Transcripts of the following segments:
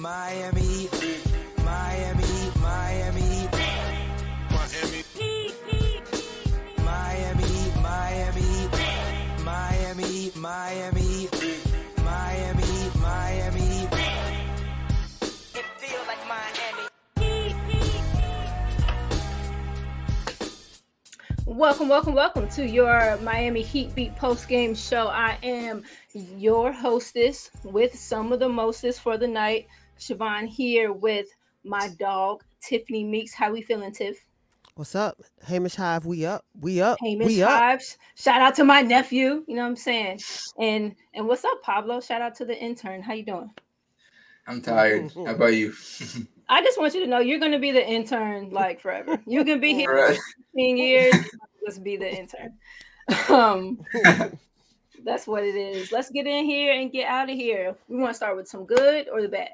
Miami Heat, Miami Heat, Miami Heat, Miami Heat, Miami Heat, Miami Heat, Miami Heat, Miami Heat, Miami Heat, Miami Heat. It feels like Miami. Welcome to your Miami Heat Beat post-game show. I am your hostess with some of the mostest for the night, Siobhan, here with my dog, Tiffany Meeks. How we feeling, Tiff? What's up? Hamish Hive, we up. Hamish Hives. Shout out to my nephew, you know what I'm saying? And what's up, Pablo? Shout out to the intern. How you doing? I'm tired. How about you? I just want you to know you're going to be the intern like forever. You can be here Right. for 15 years. Just be the intern. That's what it is. Let's get in here and get out of here. We want to start with some good or the bad?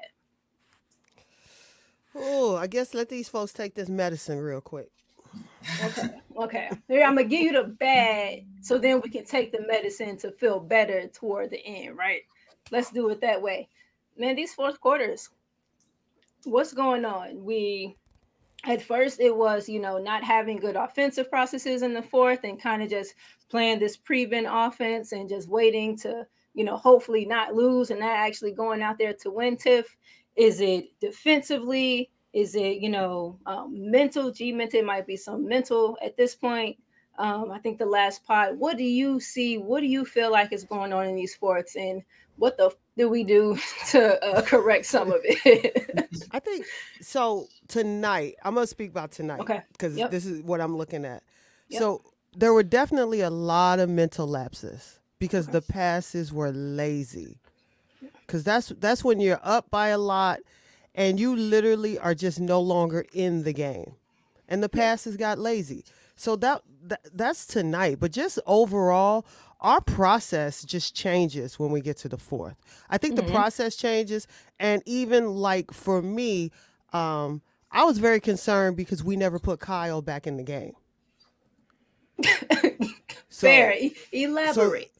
Oh, I guess let these folks take this medicine real quick. Okay. Here, I'm going to give you the bad so then we can take the medicine to feel better toward the end, right? Let's do it that way. Man, these fourth quarters, what's going on? At first it was, not having good offensive processes in the fourth and kind of just playing this prevent offense and just waiting to, hopefully not lose and not actually going out there to win. Tiff, is it defensively? Is it, mental? G-meant it might be some mental at this point. I think the last pod, what do you see? What do you feel like is going on in these sports? And what the do we do to correct some of it? I think so. Tonight, I'm going to speak about tonight. Okay. Because this is what I'm looking at. Yep. So there were definitely a lot of mental lapses because the passes were lazy. Because that's when you're up by a lot and you literally are just no longer in the game. And the passes got lazy. So that's tonight. But just overall, our process just changes when we get to the fourth. I think the process changes. And even like for me, I was very concerned because we never put Kyle back in the game. Fair. Elaborate.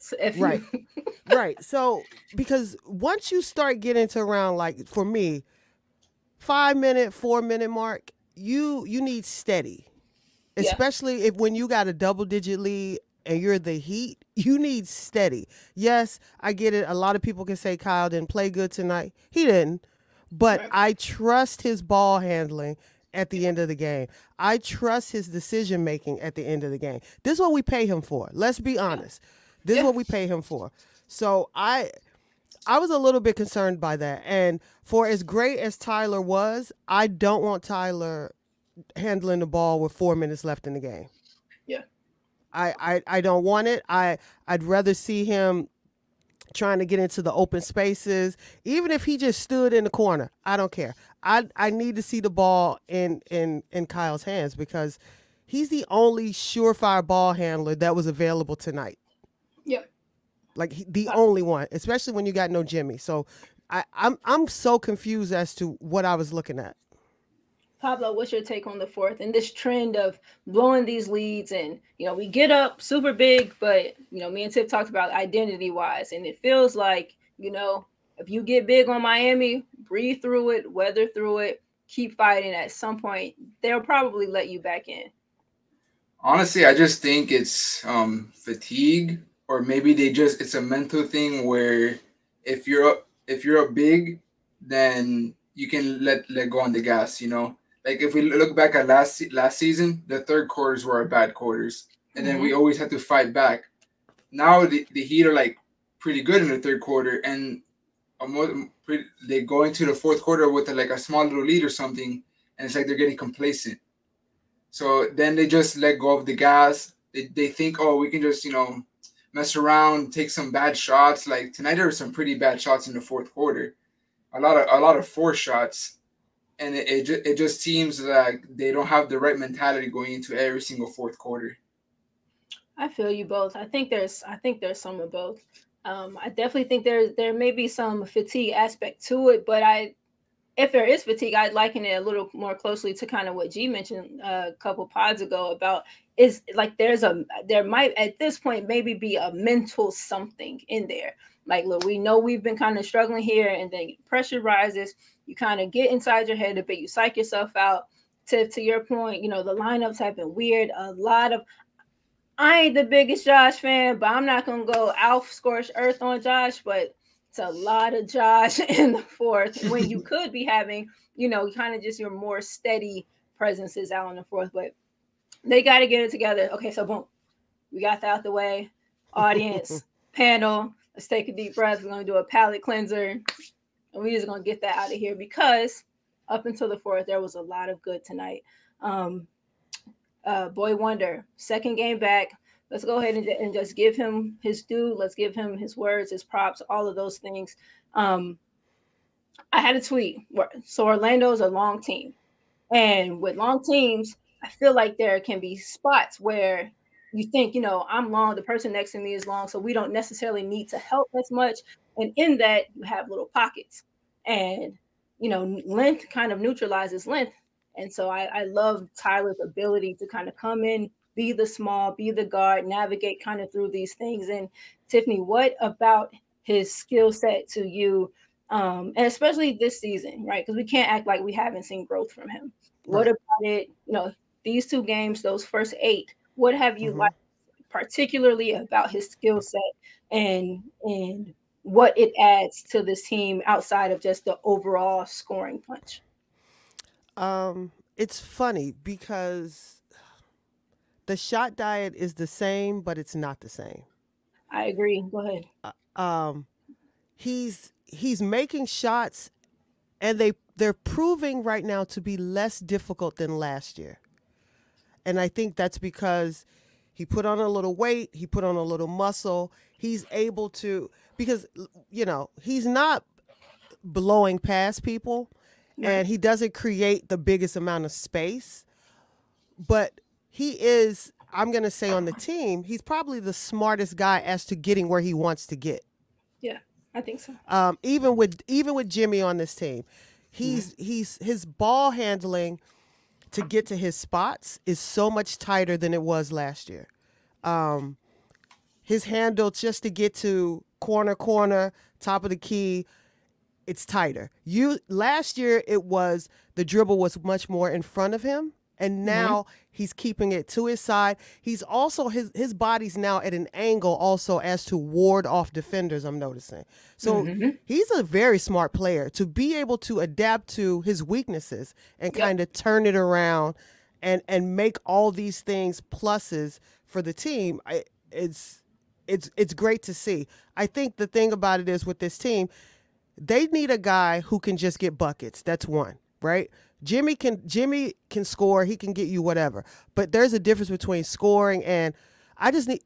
Right. So because once you start getting to around, like for me, 5-minute, 4-minute mark, you need steady. Especially when you got a double-digit lead and you're the Heat, you need steady. Yes, I get it. A lot of people can say Kyle didn't play good tonight. He didn't. But I trust his ball handling at the end of the game. I trust his decision-making at the end of the game. This is what we pay him for. Let's be honest. This is what we pay him for. So I was a little bit concerned by that. And for as great as Tyler was, I don't want Tyler handling the ball with 4 minutes left in the game. Yeah. I don't want it. I'd rather see him trying to get into the open spaces, even if he just stood in the corner. I don't care. I need to see the ball in Kyle's hands because he's the only surefire ball handler that was available tonight. Yep. Like the only one, especially when you got no Jimmy. So I'm so confused as to what I was looking at. Pablo, what's your take on the fourth and this trend of blowing these leads? And, we get up super big, but, me and Tiff talked about identity-wise, and it feels like, if you get big on Miami, breathe through it, weather through it, keep fighting. At some point, they'll probably let you back in. Honestly, I just think it's fatigue, or maybe it's a mental thing where if you're up big, then you can let go on the gas, Like if we look back at last season, the third quarters were our bad quarters, and then we always had to fight back. Now the Heat are like pretty good in the third quarter, and they go into the fourth quarter with a small little lead or something, and it's like they're getting complacent. So then they just let go of the gas. They think, oh, we can just mess around, take some bad shots. Like tonight there were some pretty bad shots in the fourth quarter, a lot of forced shots. And it just seems like they don't have the right mentality going into every single fourth quarter. I feel you both. I think there's some of both. I definitely think there may be some fatigue aspect to it, but if there is fatigue, I'd liken it a little more closely to kind of what G mentioned a couple pods ago about is like there might at this point maybe be a mental something in there. Like, look, we know we've been kind of struggling here, and then pressure rises. You kind of get inside your head a bit. You psych yourself out. To your point, you know, the lineups have been weird. I ain't the biggest Josh fan, but I'm not going to go out scorched earth on Josh, but it's a lot of Josh in the fourth when you could be having, you know, kind of just your more steady presences out in the fourth. But they got to get it together. Okay, so boom. We got that out the way. Audience, panel, let's take a deep breath. We're going to do a palate cleanser. And we're just going to get that out of here because up until the fourth, there was a lot of good tonight. Boy Wonder, second game back. Let's go ahead and just give him his due. Let's give him his words, his props, all of those things. I had a tweet. So Orlando's a long team. And with long teams, I feel like there can be spots where you think, you know, I'm long, the person next to me is long, so we don't necessarily need to help as much. And in that, you have little pockets. And, you know, length kind of neutralizes length. And so I love Tyler's ability to kind of come in, be the small, be the guard, navigate kind of through these things. And Tiffany, what about his skill set to you, and especially this season, right? Because we can't act like we haven't seen growth from him. Right. What about it, you know, these 2 games, those first 8, what have you liked particularly about his skill set and what it adds to this team outside of just the overall scoring punch? It's funny because the shot diet is the same, but it's not the same. I agree. Go ahead. He's making shots, and they're proving right now to be less difficult than last year. And I think that's because he put on a little weight, he put on a little muscle. He's able to, because, you know, he's not blowing past people. And he doesn't create the biggest amount of space, but he is, I'm going to say on the team, he's probably the smartest guy as to getting where he wants to get. Yeah, I think so. Even with Jimmy on this team, his ball handling to get to his spots is so much tighter than it was last year. His handle just to get to corner, top of the key, it's tighter. Last year it was the dribble was much more in front of him, and now he's keeping it to his side. He's also his body's now at an angle also as to ward off defenders, I'm noticing. So he's a very smart player to be able to adapt to his weaknesses and kind of turn it around and make all these things pluses for the team. It's great to see. I think the thing about it is with this team, they need a guy who can just get buckets. That's one, right? Jimmy can score. He can get you whatever. But there's a difference between scoring and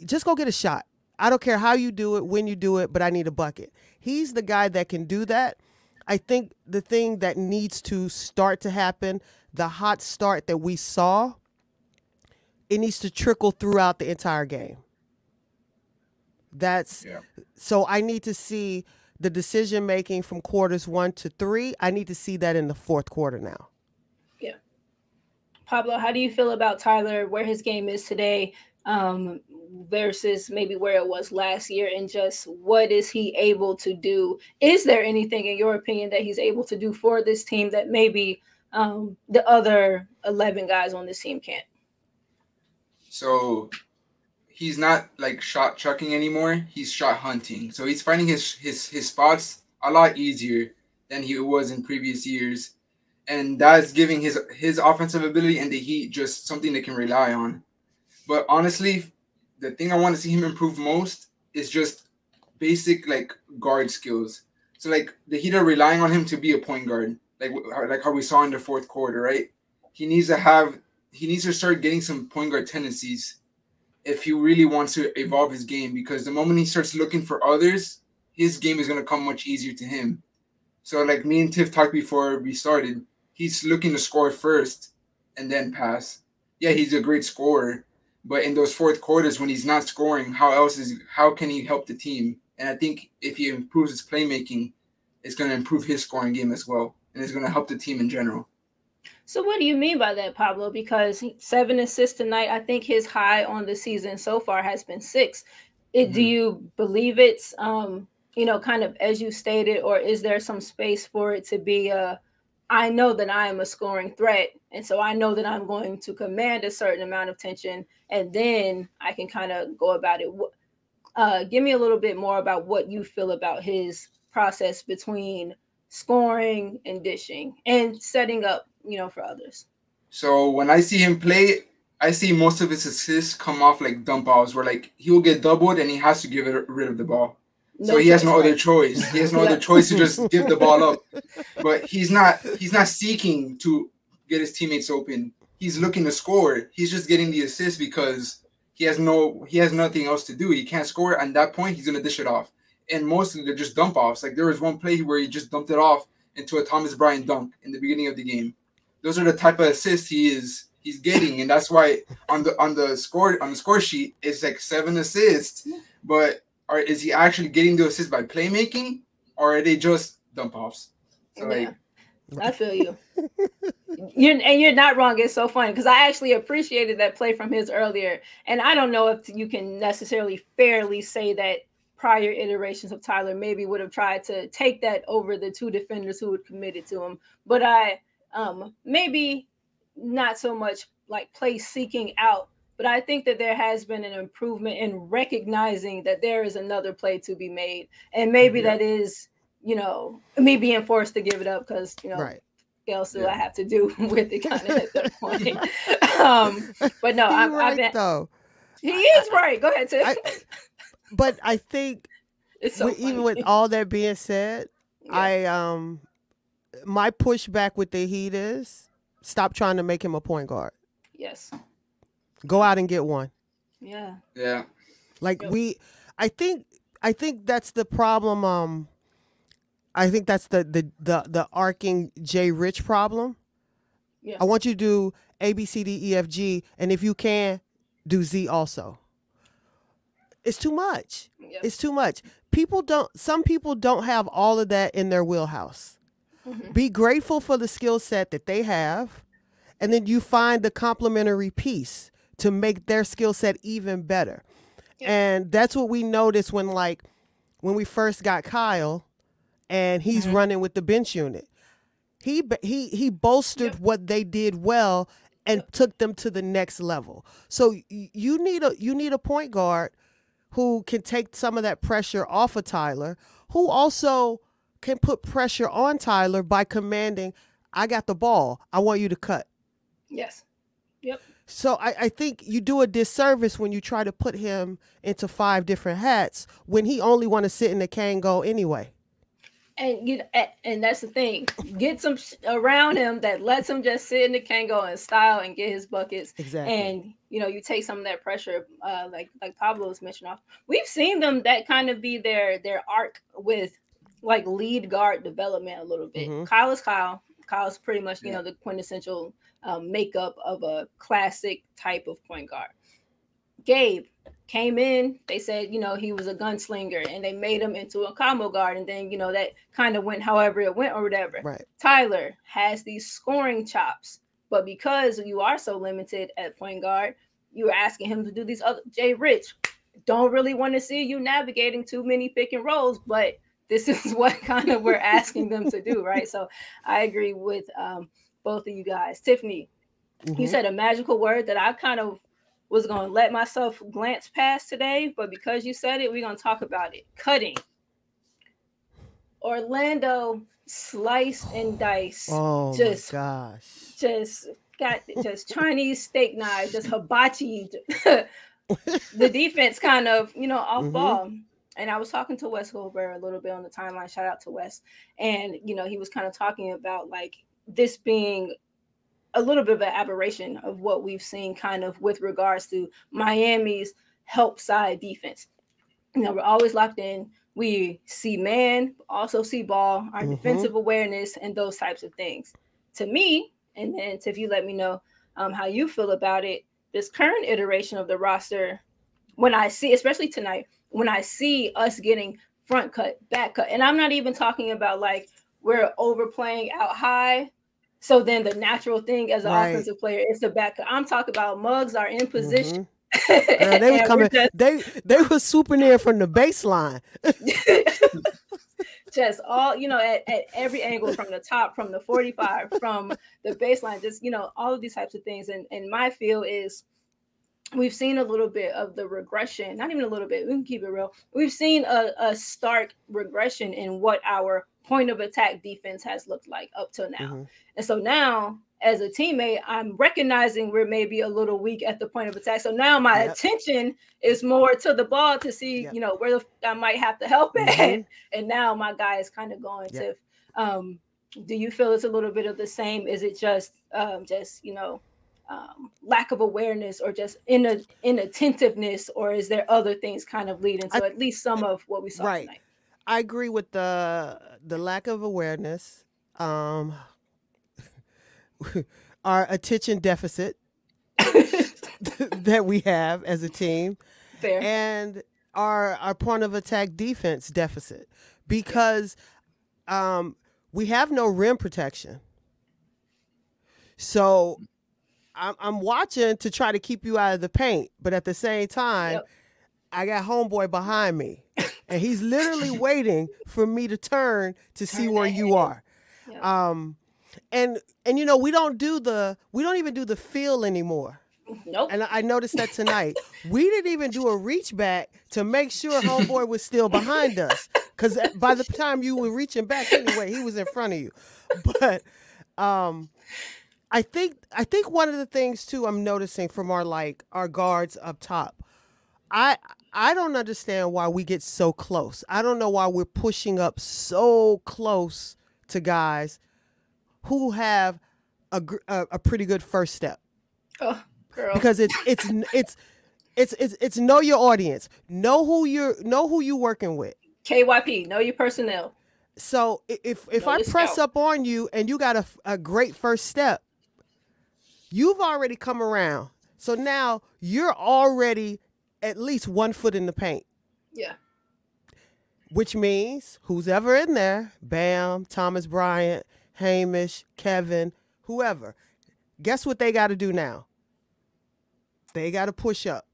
just go get a shot. I don't care how you do it, when you do it, but I need a bucket. He's the guy that can do that. I think the thing that needs to start to happen, the hot start that we saw, it needs to trickle throughout the entire game. So I need to see the decision making from quarters 1 to 3. I need to see that in the fourth quarter now. Yeah. Pablo, how do you feel about Tyler, where his game is today, versus maybe where it was last year, and just what is he able to do? Is there anything in your opinion that he's able to do for this team that maybe the other 11 guys on this team can't? So he's not like shot chucking anymore. He's shot hunting. So he's finding his spots a lot easier than he was in previous years. And that's giving his offensive ability and the Heat just something they can rely on. But honestly, the thing I want to see him improve most is just basic like guard skills. So like the Heat are relying on him to be a point guard, like how we saw in the fourth quarter, right? He needs to start getting some point guard tendencies if he really wants to evolve his game, because the moment he starts looking for others, his game is going to come much easier to him. So like me and Tiff talked before we started, he's looking to score first and then pass. Yeah, he's a great scorer, but in those fourth quarters when he's not scoring, how can he help the team? And I think if he improves his playmaking, it's going to improve his scoring game as well, and it's going to help the team in general. So what do you mean by that, Pablo? Because 7 assists tonight, I think his high on the season so far has been 6. Do you believe it's kind of as you stated, or is there some space for it to be I know that I am a scoring threat, and so I know that I'm going to command a certain amount of tension, and then I can kind of go about it. Give me a little bit more about what you feel about his process between scoring and dishing and setting up, for others. So when I see him play, I see most of his assists come off like dump balls, where like he'll get doubled and he has to give rid of the ball. So he has no other choice. He has no other choice to just give the ball up. But he's not seeking to get his teammates open. He's looking to score. He's just getting the assist because he has nothing else to do. He can't score. At that point, he's gonna dish it off. And mostly they're just dump offs. Like there was one play where he just dumped it off into a Thomas Bryant dunk in the beginning of the game. Those are the type of assists he's getting, and that's why on the score sheet it's like 7 assists. But is he actually getting the assist by playmaking, or are they just dump offs? So yeah, I feel you. You're not wrong. It's so funny because I actually appreciated that play from his earlier, and I don't know if you can necessarily fairly say that prior iterations of Tyler maybe would have tried to take that over the 2 defenders who had committed to him, but I maybe not so much like play seeking out. But I think that there has been an improvement in recognizing that there is another play to be made. And maybe that is, me being forced to give it up because, right. else do I have to do with it kind of at that point. But no, he is right. Go ahead, Tim. But I think even with all that being said, my pushback with the Heat is stop trying to make him a point guard. Yes. Go out and get one. Yeah. Yeah. Like I think that's the problem. I think that's the arcing Jay Rich problem. Yeah. I want you to do A, B, C, D, E, F, G, and if you can, do Z also. It's too much. Yep. It's too much. Some people don't have all of that in their wheelhouse. Mm-hmm. Be grateful for the skill set that they have, and then you find the complementary piece to make their skill set even better. Yep. And that's what we noticed when we first got Kyle and he's running with the bench unit. He bolstered what they did well and took them to the next level. So you need a point guard who can take some of that pressure off of Tyler, who also can put pressure on Tyler by commanding, I got the ball, I want you to cut. Yes. Yep. So I think you do a disservice when you try to put him into 5 different hats when he only want to sit in the can go anyway. And that's the thing. Get some around him that lets him just sit in the Kango and style and get his buckets. Exactly. And you take some of that pressure, like Pablo's mentioned off. We've seen them that kind of be their arc with like lead guard development a little bit. Mm-hmm. Kyle is Kyle. Kyle's pretty much the quintessential makeup of a classic type of point guard. Gabe came in, they said, he was a gunslinger, and they made him into a combo guard, and then, that kind of went however it went or whatever. Right. Tyler has these scoring chops, but because you are so limited at point guard, you're asking him to do these other. Jay Rich, don't really want to see you navigating too many pick and rolls, but this is what kind of we're asking them to do, right? So I agree with both of you guys. Tiffany, you said a magical word that I kind of was going to let myself glance past today, but because you said it, we're going to talk about it. Cutting. Orlando slice and dice. Oh my gosh. Just Chinese steak knives, just hibachi. The defense kind of, off ball. And I was talking to Wes Goldberg a little bit on the timeline. Shout out to Wes. And, he was kind of talking about like this being a little bit of an aberration of what we've seen kind of with regards to Miami's help side defense. We're always locked in. We see man, also see ball, our defensive awareness, and those types of things. To me, and then Tiff, you let me know how you feel about it, this current iteration of the roster, when I see, especially tonight, when I see us getting front cut, back cut, and I'm not even talking about like we're overplaying out high, so then the natural thing as an offensive player is the back cut. I'm talking about mugs are in position. They were coming. They were swooping in from the baseline. Just all, at every angle, from the top, from the 45, from the baseline, just, all of these types of things. And my feel is we've seen a little bit of the regression, not even a little bit, we can keep it real. We've seen a stark regression in what our point of attack defense has looked like up till now. Mm-hmm. And so now, as a teammate, I'm recognizing we're maybe a little weak at the point of attack. So now my attention is more to the ball to see, where I might have to help at. And now my guy is kind of going to, do you feel it's a little bit of the same? Is it just lack of awareness, or just inattentiveness, or is there other things kind of leading to at least some of what we saw tonight? I agree with the lack of awareness. Our attention deficit that we have as a team. Fair. And our point of attack defense deficit, because we have no rim protection. So I'm watching to try to keep you out of the paint, but at the same time, I got homeboy behind me, and he's literally waiting for me to turn to see where you are. Yep. And we don't even do the feel anymore. Nope. And I noticed that tonight. We didn't even do a reach back to make sure homeboy was still behind us, because by the time you were reaching back anyway, he was in front of you. But I think one of the things too I'm noticing from our guards up top, I don't understand why we get so close. I don't know why we're pushing up so close to guys who have a pretty good first step. Oh, girl. Because it's know your audience, know who you're working with. KYP, know your personnel. So if I press up on you and you got a great first step, you've already come around. So now you're already at least 1 foot in the paint. Yeah. Which means who's ever in there, Bam, Thomas Bryant, Hamish, Kevin, whoever, guess what they got to do now? They got to push up.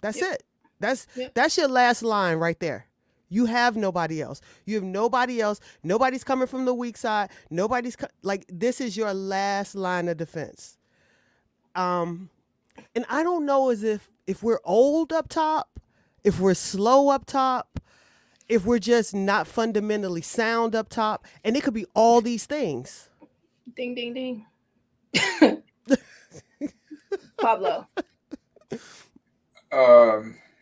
That's it. That's your last line right there. You have nobody else. You have nobody else. Nobody's coming from the weak side. This is your last line of defense. And I don't know if we're old up top, if we're slow up top, if we're just not fundamentally sound up top, and it could be all these things. Ding, ding, ding. Pablo.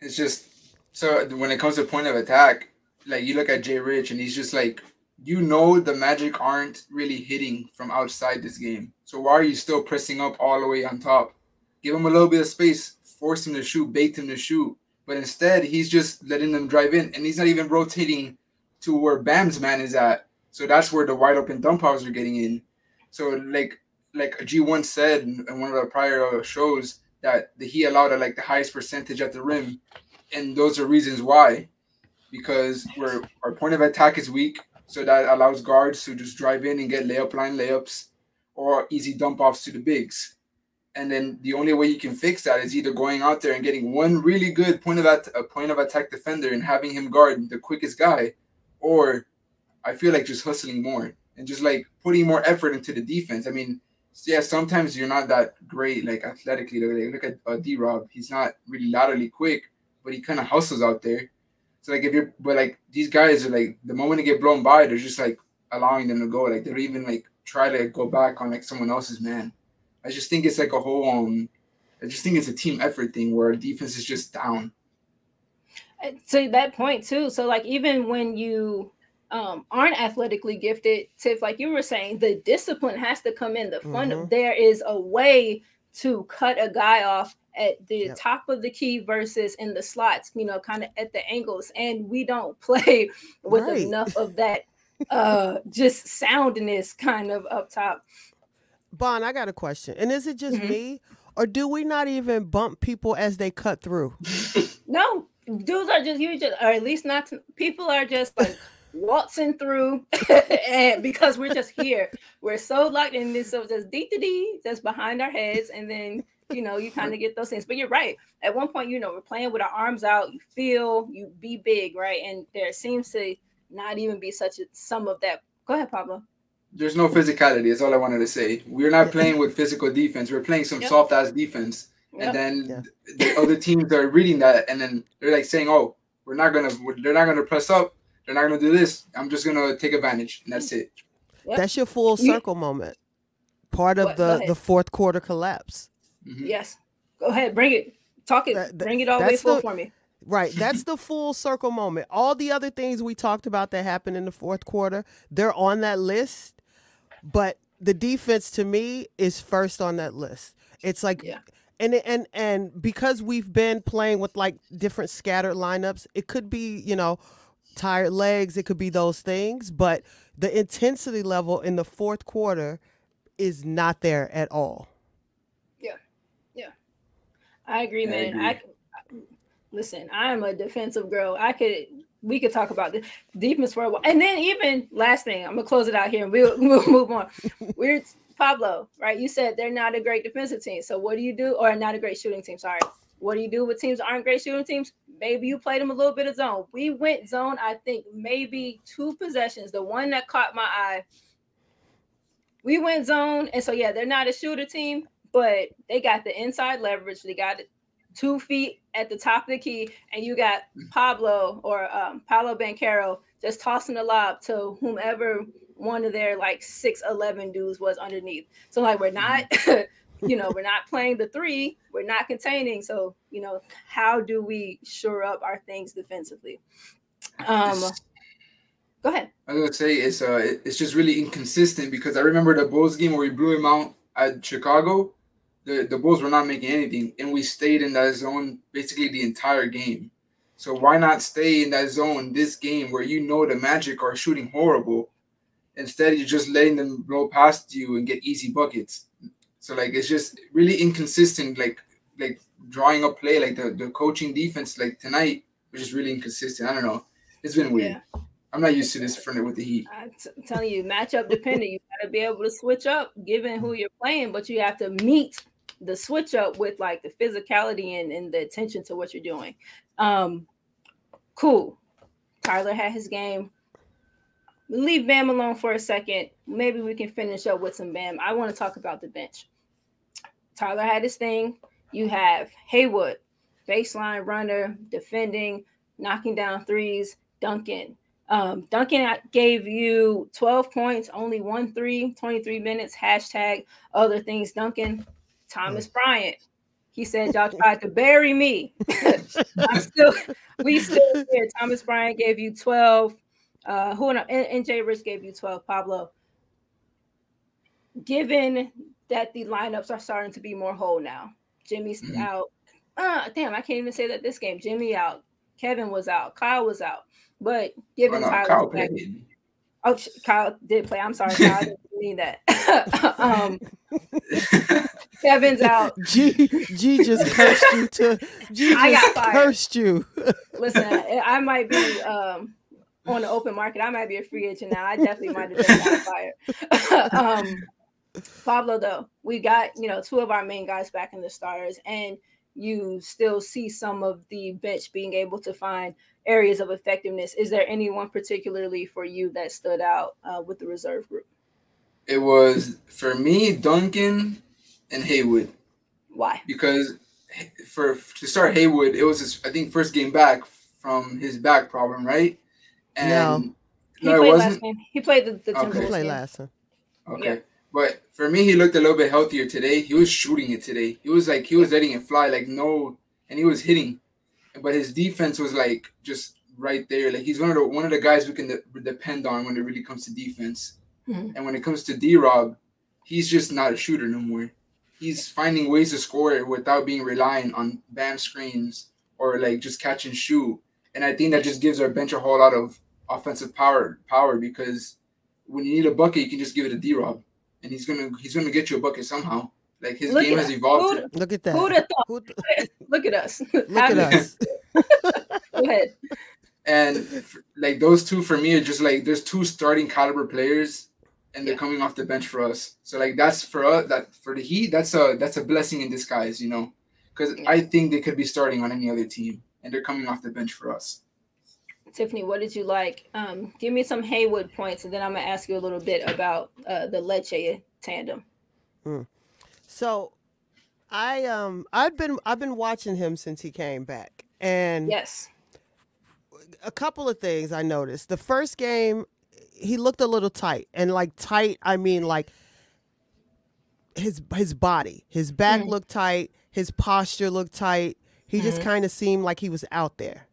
It's just, so when it comes to point of attack, like you look at Jay Rich and he's just like, the Magic aren't really hitting from outside this game. So why are you still pressing up all the way on top? Give him a little bit of space, force him to shoot, bait him to shoot. But instead, he's just letting them drive in, and he's not even rotating to where Bam's man is at. So that's where the wide open dump offs are getting in. So like G1 said in one of the prior shows that he allowed the highest percentage at the rim, and those are reasons why. Because our point of attack is weak, so that allows guards to just drive in and get layups or easy dump offs to the bigs. And then the only way you can fix that is either going out there and getting one really good point of attack defender and having him guard the quickest guy, or I feel like just hustling more and just putting more effort into the defense. I mean, sometimes you're not that great athletically. Look at D-Rob. He's not really laterally quick, but he kind of hustles out there. So these guys are the moment they get blown by, they're just allowing them to go. They don't even try to go back on someone else's man. I just think it's a whole I just think it's a team effort thing where defense is just down. To that point too. So even when you aren't athletically gifted, Tiff, like you were saying, the discipline has to come in the front. There is a way to cut a guy off at the top of the key versus in the slots, kind of at the angles. And we don't play with enough of that just soundness kind of up top. Bon, I got a question. And is it just me, or do we not even bump people as they cut through? No, dudes are just or at least not. People are just waltzing through, and because we're just here, we're so locked in this, so just D just behind our heads, and then you kind of get those things. But you're right. At one point, we're playing with our arms out. You feel, you be big, right? And there seems to not even be some of that. Go ahead, Pablo. There's no physicality. That's all I wanted to say. We're not playing with physical defense. We're playing some soft ass defense. And then the other teams are reading that, and then they're like saying, "Oh, they're not gonna press up. They're not gonna do this. I'm just gonna take advantage," and that's it. Yep. That's your full circle moment. Part of the fourth quarter collapse. Mm-hmm. Yes. Go ahead, bring it. Talk it. Bring it all the way full for me. Right. That's the full circle moment. All the other things we talked about that happened in the fourth quarter, they're on that list. But the defense, to me, is first on that list. It's like, and because we've been playing with like different scattered lineups, it could be, tired legs. It could be those things. But the intensity level in the fourth quarter is not there at all. Yeah. Yeah. I agree, man. Listen, I'm a defensive girl. We could talk about the defense for a while. And then even last thing, I'm going to close it out here and we'll move on. We're Pablo, right? You said they're not a great defensive team. So what do you do? Or not a great shooting team, sorry. What do you do with teams that aren't great shooting teams? Maybe you played them a little bit of zone. We went zone, I think, maybe 2 possessions. The one that caught my eye, we went zone. And so, they're not a shooter team, but they got the inside leverage. They got 2 feet at the top of the key, and you got Pablo or Paolo Banchero just tossing the lob to whomever one of their like 6'11" dudes was underneath. So like we're not, we're not playing the 3, we're not containing. So how do we shore up our things defensively? Go ahead. I was gonna say it's just really inconsistent because I remember the Bulls game where we blew him out at Chicago. The Bulls were not making anything, and we stayed in that zone basically the entire game. So why not stay in that zone this game where the Magic are shooting horrible? Instead, you're just letting them blow past you and get easy buckets. So, like, it's just really inconsistent, like drawing up play, like the coaching defense, like tonight, was just really inconsistent. I don't know. It's been weird. Yeah. I'm not used to this with the Heat. I'm telling you, matchup dependent. You got to be able to switch up given who you're playing, but you have to meet the switch up with like the physicality and the attention to what you're doing. Cool. Tyler had his game. Leave Bam alone for a second. Maybe we can finish up with some Bam. I want to talk about the bench. Tyler had his thing. You have Haywood, baseline runner, defending, knocking down threes. Duncan. Duncan gave you 12 points, only 1 3, 23 minutes, # other things. Duncan. Thomas Bryant. He said, y'all tried to bury me. We still here. Thomas Bryant gave you 12. And Jay Rich gave you 12. Pablo. Given that the lineups are starting to be more whole now, Jimmy's out. Damn, I can't even say that this game. Jimmy out. Kevin was out. Kyle was out. But given Tyler back. Oh, Kyle did play. I'm sorry, Kyle. I didn't mean that. Kevin's out. G just cursed you to. I got fired. Cursed you. Listen, I might be on the open market. I might be a free agent now. I definitely might have just got fired. Pablo, though, we got 2 of our main guys back in the starters, and you still see some of the bench being able to find areas of effectiveness. Is there anyone particularly for you that stood out with the reserve group? It was, for me, Duncan and Haywood. Why? Because to start Haywood, it was his, I think, first game back from his back problem, right? And no, it wasn't. He played the Timberwolves. He played last time. Okay. Yeah. But for me, he looked a little bit healthier today. He was shooting it today. He was letting it fly, and he was hitting. But his defense was like just right there. Like he's one of the guys we can depend on when it really comes to defense. Mm-hmm. And when it comes to D-Rob, he's just not a shooter no more. He's finding ways to score it without being reliant on Bam screens or like just catch and shoot. And I think that just gives our bench a whole lot of offensive power because when you need a bucket, you can just give it to D-Rob. And he's gonna get you a bucket somehow. Like his game has evolved. Look at that. Look at us. Look at us. Go ahead. And like those 2 for me are just like there's 2 starting caliber players, and they're coming off the bench for us. So like that's for us. That for the Heat, that's a blessing in disguise, because I think they could be starting on any other team, and they're coming off the bench for us. Tiffany, what did you like? Give me some Haywood points, and then I'm gonna ask you a little bit about the Lecce tandem. So I've been watching him since he came back, and Yes. a couple of things I noticed. The first game, he looked a little tight, and like tight, I mean like his body, his back looked tight, his posture looked tight. He just kind of seemed like he was out there,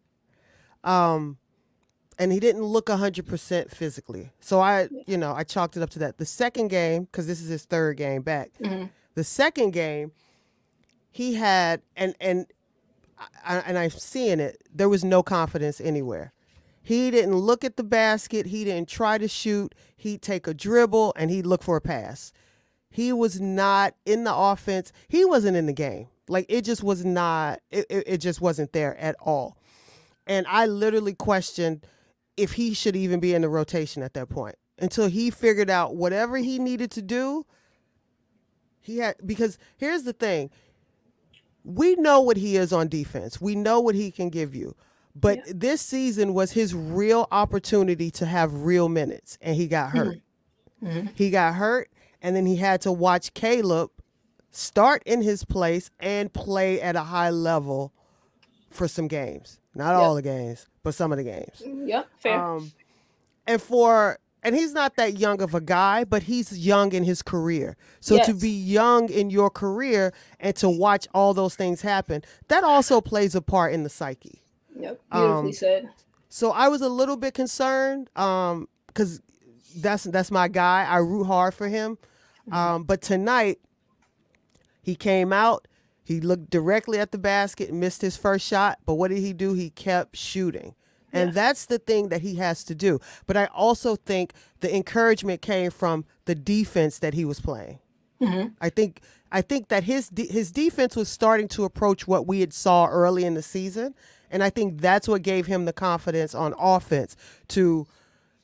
and he didn't look 100% physically. So I chalked it up to that. The second game, because this is his third game back, the second game, he had and I'm seeing it. There was no confidence anywhere. He didn't look at the basket. He didn't try to shoot. He'd take a dribble and he'd look for a pass. He was not in the offense. He wasn't in the game. Like it just was not. It just wasn't there at all. And I literally questioned if he should even be in the rotation at that point until he figured out whatever he needed to do. Because here's the thing. We know what he is on defense. We know what he can give you. But this season was his real opportunity to have real minutes, and he got hurt. He got hurt, and then he had to watch Caleb start in his place and play at a high level for some games. Not all the games, but some of the games. Yep, fair. And he's not that young of a guy, but he's young in his career. So to be young in your career and to watch all those things happen, that also plays a part in the psyche. Yep, beautifully said. So I was a little bit concerned because that's my guy. I root hard for him. But tonight, he came out. He looked directly at the basket, missed his first shot. But what did he do? He kept shooting. And that's the thing that he has to do. But I also think the encouragement came from the defense that he was playing. I think that his defense was starting to approach what we had saw early in the season. And I think that's what gave him the confidence on offense to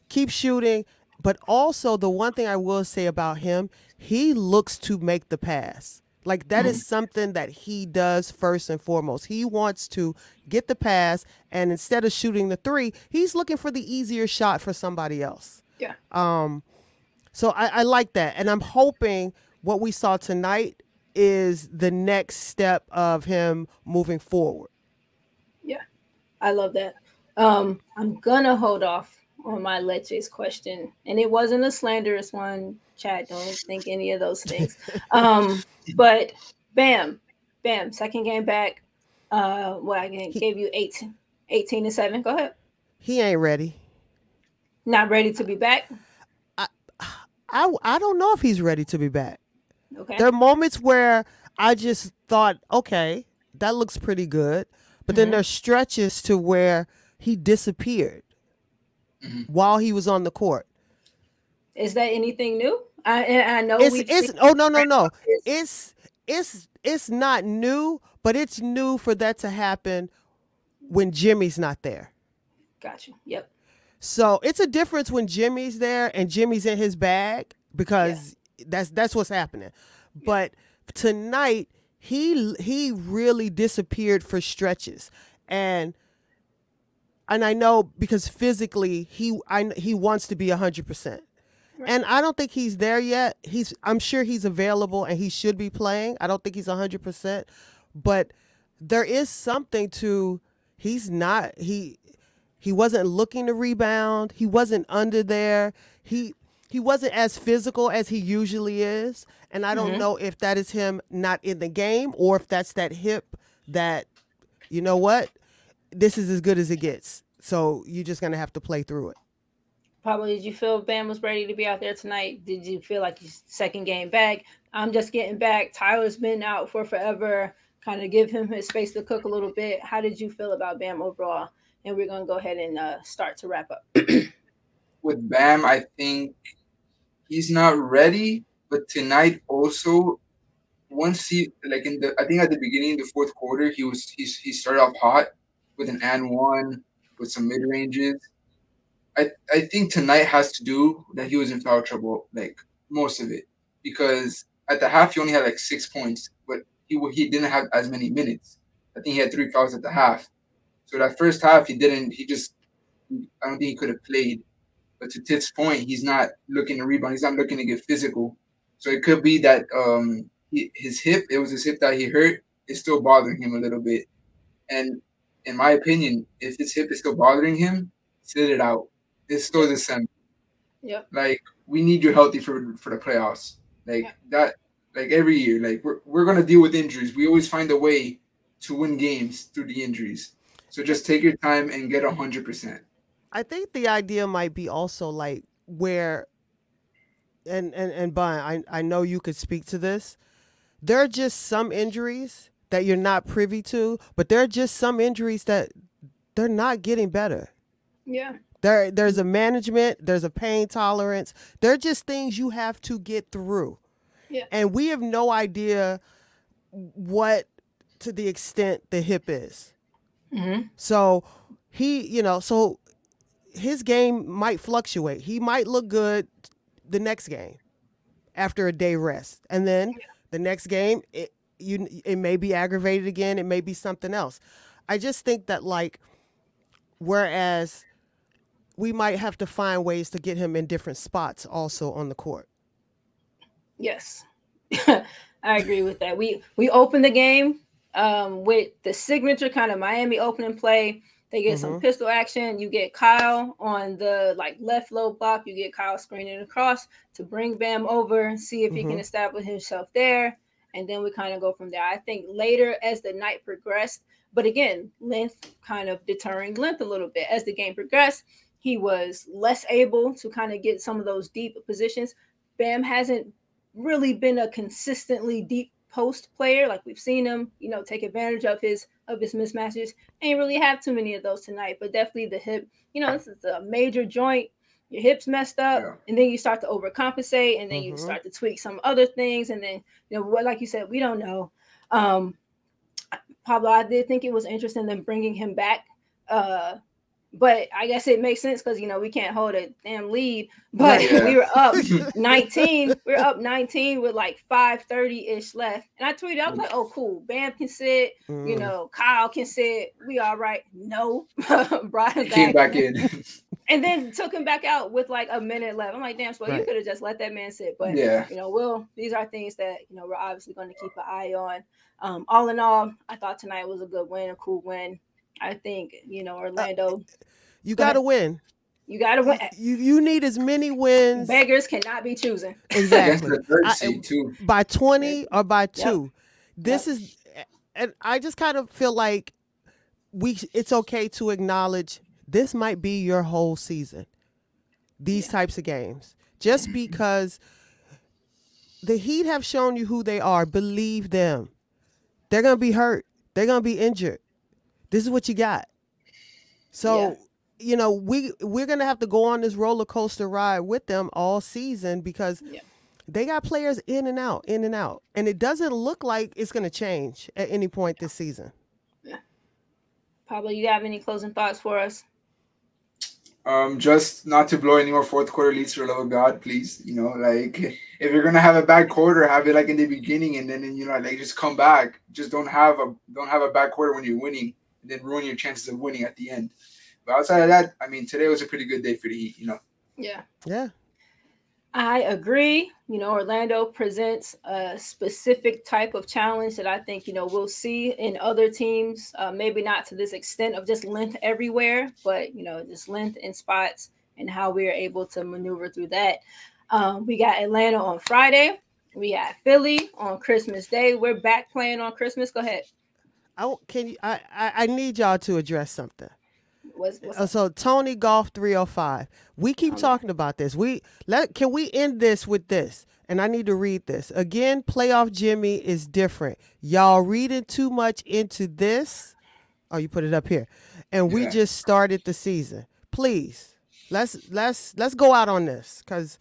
keep shooting. But also the one thing I will say about him, he looks to make the pass. Like that is something that he does first and foremost. He wants to get the pass, and instead of shooting the three, he's looking for the easier shot for somebody else. Yeah. So I like that, and I'm hoping what we saw tonight is the next step of him moving forward. Yeah, I love that. I'm gonna hold off on my Lecce's question, and it wasn't a slanderous one. Chad, don't think any of those things. But Bam, second game back. I gave you 18-7. Go ahead. He ain't ready. Not ready to be back. I don't know if he's ready to be back. Okay. There are moments where I just thought, okay, that looks pretty good. But then there's stretches to where he disappeared while he was on the court. Is that anything new? I know no. It's not new, but it's new for that to happen when Jimmy's not there. Gotcha. Yep. So it's a difference when Jimmy's there and Jimmy's in his bag because that's what's happening. But tonight he really disappeared for stretches, and I know because physically he wants to be 100%. And I don't think he's there yet. I'm sure he's available and he should be playing. I don't think he's 100%, but there is something to he wasn't looking to rebound. He wasn't under there. He wasn't as physical as he usually is. And I don't know if that is him not in the game or if that's that hip that, you know what, this is as good as it gets. So you're just going to have to play through it. Pablo, did you feel Bam was ready to be out there tonight? Did you feel like his second game back? I'm just getting back. Tyler's been out for forever. Kind of give him his space to cook a little bit. How did you feel about Bam overall? And we're going to go ahead and start to wrap up. With Bam, I think he's not ready. But tonight also, once I think at the beginning of the fourth quarter, he started off hot with an and one with some mid ranges. I think tonight has to do that he was in foul trouble, like most of it, because at the half he only had like 6 points, but he didn't have as many minutes. I think he had 3 fouls at the half. So that first half he I don't think he could have played. But to Tiff's point, he's not looking to rebound. He's not looking to get physical. So it could be that his hip, it was his hip that he hurt, is still bothering him a little bit. And in my opinion, if his hip is still bothering him, sit it out. It's still the same. Yep. Like, we need you healthy for the playoffs. Like that. Like every year, like we're gonna deal with injuries. We always find a way to win games through the injuries. So just take your time and get 100%. I think the idea might be also like where, and Brian, I know you could speak to this. There are just some injuries that you're not privy to, but there are just some injuries that they're not getting better. Yeah. There's a management, there's a pain tolerance. They're just things you have to get through. Yeah. And we have no idea what, to the extent the hip is. Mm-hmm. So so his game might fluctuate. He might look good the next game after a day rest. And then the next game, it may be aggravated again. It may be something else. I just think that, like, whereas we might have to find ways to get him in different spots also on the court. Yes, I agree with that. We opened the game with the signature kind of Miami opening play. They get some pistol action. You get Kyle on the left low block. You get Kyle screening across to bring Bam over, see if he can establish himself there. And then we kind of go from there. I think later as the night progressed, but again, length kind of deterring length a little bit. As the game progressed, he was less able to kind of get some of those deep positions. Bam hasn't really been a consistently deep post player. Like, we've seen him, take advantage of his mismatches. Ain't really have too many of those tonight, but definitely the hip, this is a major joint. Your hip's messed up, and then you start to overcompensate, and then you start to tweak some other things, and then, like you said, we don't know. Pablo, I did think it was interesting them bringing him back. But I guess it makes sense because, we can't hold a damn lead. But we were up 19. We were up 19 with 5:30-ish left. And I tweeted, I was like, oh, cool. Bam can sit. Kyle can sit. We all right. No. Brought him back. Came back in. And then took him back out with a minute left. I'm like, damn, so you could have just let that man sit. But, these are things that, we're obviously going to keep an eye on. All in all, I thought tonight was a good win, a cool win. I think, Orlando. You got to win. You got to win. You need as many wins. Beggars cannot be choosing. Exactly. By 20 or by 2. This is, and I just kind of feel like it's okay to acknowledge this might be your whole season. These types of games. Just because the Heat have shown you who they are, believe them. They're going to be hurt. They're going to be injured. This is what you got. So, we're going to have to go on this roller coaster ride with them all season because they got players in and out. And it doesn't look like it's going to change at any point this season. Yeah. Pablo, you have any closing thoughts for us? Just not to blow any more fourth quarter leads for the love of God, please. If you're gonna have a bad quarter, have it in the beginning, and then just come back. Just don't have a bad quarter when you're winning, and then ruin your chances of winning at the end. But outside of that, I mean, today was a pretty good day for the Heat. Yeah. I agree. Orlando presents a specific type of challenge that I think, we'll see in other teams. Maybe not to this extent of just length everywhere, but, just length in spots and how we are able to maneuver through that. We got Atlanta on Friday. We got Philly on Christmas Day. We're back playing on Christmas. Go ahead. I need y'all to address something. What's so Tony Golf 305. We keep talking about this. Can we end this with this? And I need to read this. Again, playoff Jimmy is different. Y'all reading too much into this. Oh, you put it up here. And we just started the season. Please, let's go out on this, because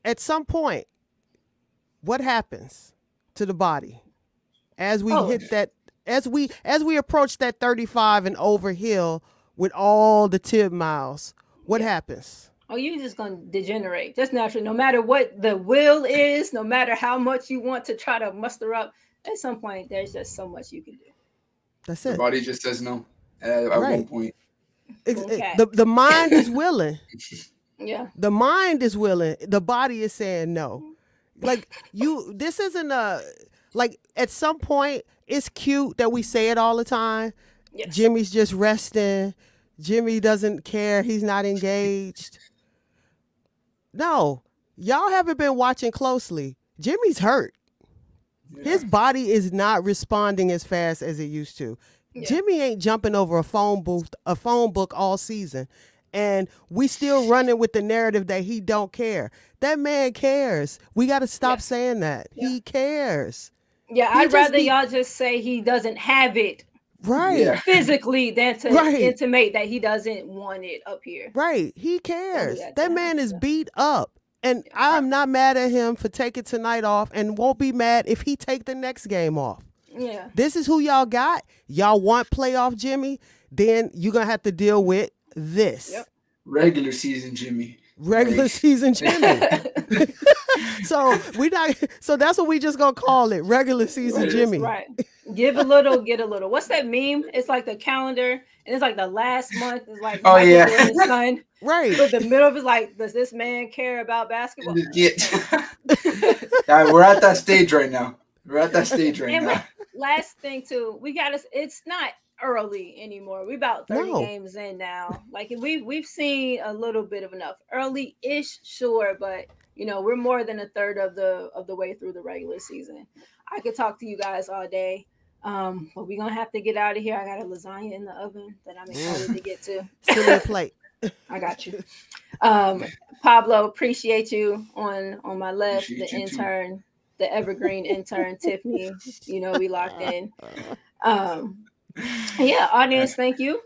at some point, what happens to the body as we hit that? As we approach that 35 and over hill with all the tib miles, what happens? Oh, you're just going to degenerate. Just naturally. No matter what the will is, no matter how much you want to try to muster up, at some point, there's just so much you can do. That's it. The body just says no at one point. Okay. The mind is willing. Yeah. The mind is willing. The body is saying no. Like this isn't like at some point it's cute that we say it all the time. Yes. Jimmy's just resting. Jimmy doesn't care. He's not engaged. No, y'all haven't been watching closely. Jimmy's hurt. Yeah. His body is not responding as fast as it used to. Yeah. Jimmy ain't jumping over a phone book all season. And we still running with the narrative that he don't care. That man cares. We got to stop saying that. Yeah. He cares. Yeah, I'd rather y'all just say he doesn't have it right physically than to intimate that he doesn't want it up here. Right. He cares. That man is beat up. And I'm not mad at him for taking tonight off and won't be mad if he take the next game off. Yeah. This is who y'all got. Y'all want playoff Jimmy, then you're going to have to deal with this. Yep. Regular season Jimmy. Regular season Jimmy. So that's what we just gonna call it. Regular season Jimmy. Right. Give a little, get a little. What's that meme? It's like the calendar, and it's like the last month is like Jordan's son. Right. But the middle of it is like, does this man care about basketball? We're at that stage right now. Last thing too, it's not early anymore. We're about 30 games in now. Like we've seen a little bit of enough. Early-ish, sure, but we're more than a third of the way through the regular season. I could talk to you guys all day. But we're gonna have to get out of here. I got a lasagna in the oven that I'm excited to get to. Fill your plate. I got you. Pablo, appreciate you on my left, the intern, the evergreen intern, Tiffany. We locked in. Yeah, audience, thank you.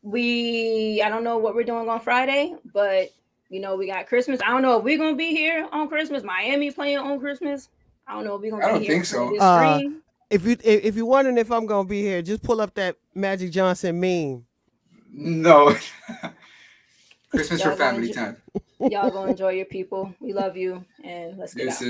I don't know what we're doing on Friday, but we got Christmas. I don't know if we're gonna be here on Christmas. Miami playing on Christmas. I don't know if we're gonna be here. I don't think so. If you're wondering if I'm gonna be here, just pull up that Magic Johnson meme. No. Christmas for family time. Y'all gonna enjoy your people. We love you, and let's get out.